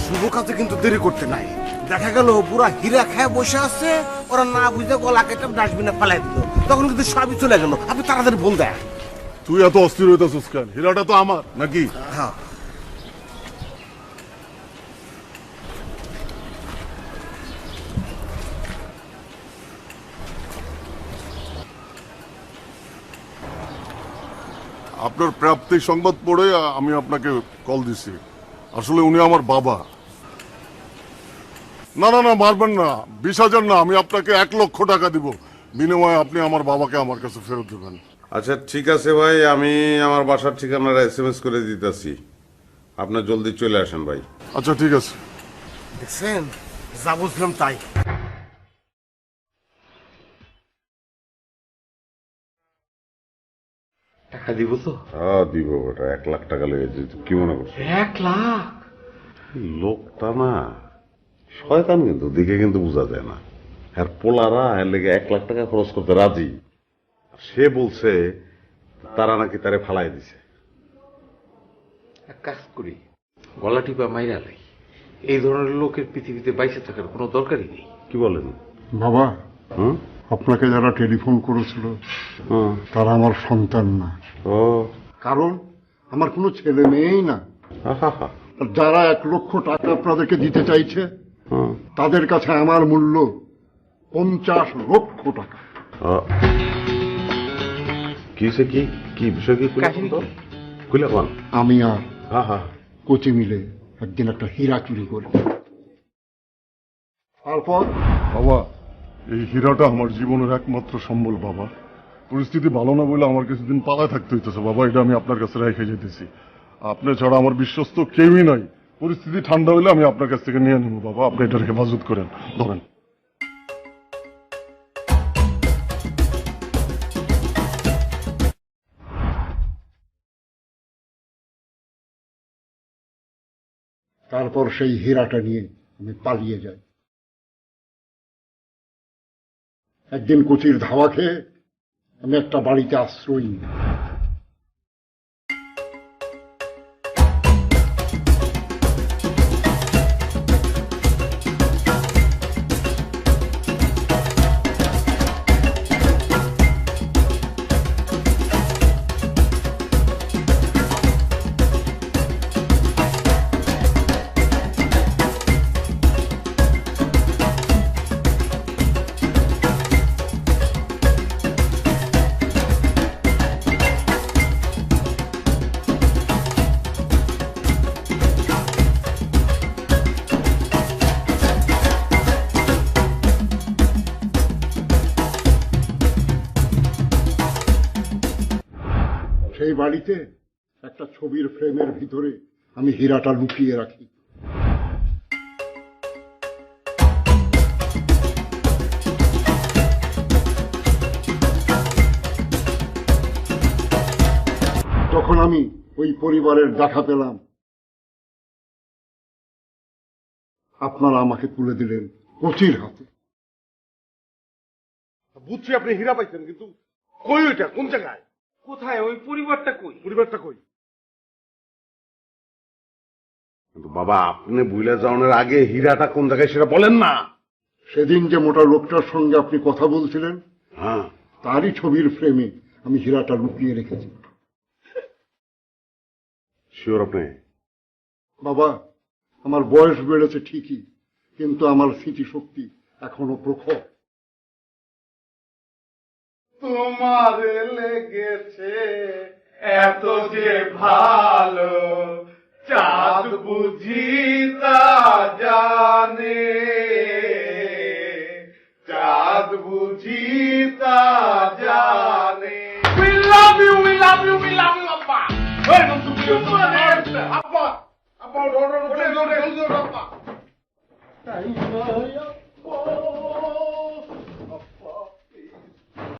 শুভ কাজে কিন্তু দেরি করতে নাই। দেখা গেল পুরা হীরা খায় বসে আছে, ওরা না বুঝে গলা কেটে ডাস্টবিনে ফেলাই দিল, তখন কিন্তু সবই চলে গেল। আপনি তাড়াতাড়ি বল দেন। তুই এত অস্থির হইতেছিস কেন? হীরাটা তো আমার নাকি? হ্যাঁ, আপনার প্রাপ্তির সংবাদ পড়ে আমি আপনাকে কল দিছি। আসলে উনি আমার বাবা। না না না, মারবেন না। 20,000 না, আমি আপনাকে 1,00,000 টাকা দিব, বিনিময়ে আপনি আমার বাবাকে আমার কাছে ফেরত দেবেন। আচ্ছা ঠিক আছে ভাই, আমি আমার বাসার ঠিকানাটা SMS করে দিতেছি, আপনার জলদি চলে আসেন ভাই। আচ্ছা ঠিক আছে। দেখছেন, যা বুঝলাম তাই। টাকা দিব তো? হ্যাঁ দিব বেটা, 1,00,000 টাকা লেগেছে। কি মনে করছো? 1,00,000? লোকটা না শয়তান, কিন্তু দিকে কিন্তু বোঝা যায় না। আর পোলারা এর লেগে 1,00,000 টাকা খরচ করতে রাজি। সে বলছে তারা নাকি তারে ফালাই দিছে। এক কাজ করি, গলা টিপা মাইরা লাই। এই ধরনের লোকের পৃথিবীতে বাইসে থাকার কোনো দরকারই নেই। কি বলেন? বাবা, হুম? আপনাকে যারা টেলিফোন করেছিল হুম। তারা আমার সন্তান না। ও কারণ আমার কোনো ছেলে মেয়েই না। আহা, আর যারা 1,00,000 টাকা আপনাদেরকে দিতে চাইছে হুম। তাদের কাছে আমার মূল্য 50,00,000 টাকা। কিসে কি কি বিষয়? কি কাহিনী কি? খুলে কোন? আমি আর হ্যাঁ হ্যাঁ। কোচি মিলে একদিন একটা হীরা চুরি করি। তারপর বাবা, এই হীরাটা আমার জীবনের একমাত্র সম্বল বাবা। পরিস্থিতি ভালো না বলে আমার কিছুদিন পালায় থাকতে হইতেছে বাবা, এটা আমি আপনার কাছে রেখে যেতেছি। আপনি ছাড়া আমার বিশ্বস্ত কেউই নাই। পরিস্থিতি ঠান্ডা হইলে আমি আপনার কাছ থেকে নিয়ে নেব বাবা, আপনি এটার হেফাজত করেন। ধরেন। তারপর সেই হীরাটা নিয়ে আমি পালিয়ে যাই। একদিন কোচির ধাওয়া খেয়ে আমি একটা বাড়িতে আশ্রয় নিই। সেই বাড়িতে একটা ছবির ফ্রেমের ভিতরে আমি হীরাটা লুকিয়ে রাখি। যখন আমি ওই পরিবারের দেখা পেলাম, আপনারা আমাকে তুলে দিলেন কোচির হাতে। বুঝছি আপনি হীরা পাইছেন, কিন্তু কই ওইটা, কোন জায়গায়? কোথায়? ওই পরিবারটা কই? পরিবারটা কই? কিন্তু বাবা, আপনি ভুলে যাওয়ার আগে হীরাটা কোন জায়গায় সেটা বলেন না। সেদিন যে মোটা লোকটার সঙ্গে আপনি কথা বলছিলেন, হ্যাঁ, তারই ছবির ফ্রেমে আমি হীরাটা লুকিয়ে রেখেছি। শিওর আপনি? বাবা, আমার বয়স বেড়েছে ঠিকই, কিন্তু আমার স্মৃতিশক্তি এখনো প্রখর। তোমার লেগেছে এত যে ভালো, চাঁদ বুঝি তা জানে, চাঁদ বুঝি তা জানে। We love you, we love you, we love you, আব্বা। ওই তুমি আব্বা, আব্বা ওরে জলদি আব্বা। তাই নয় আব্বা,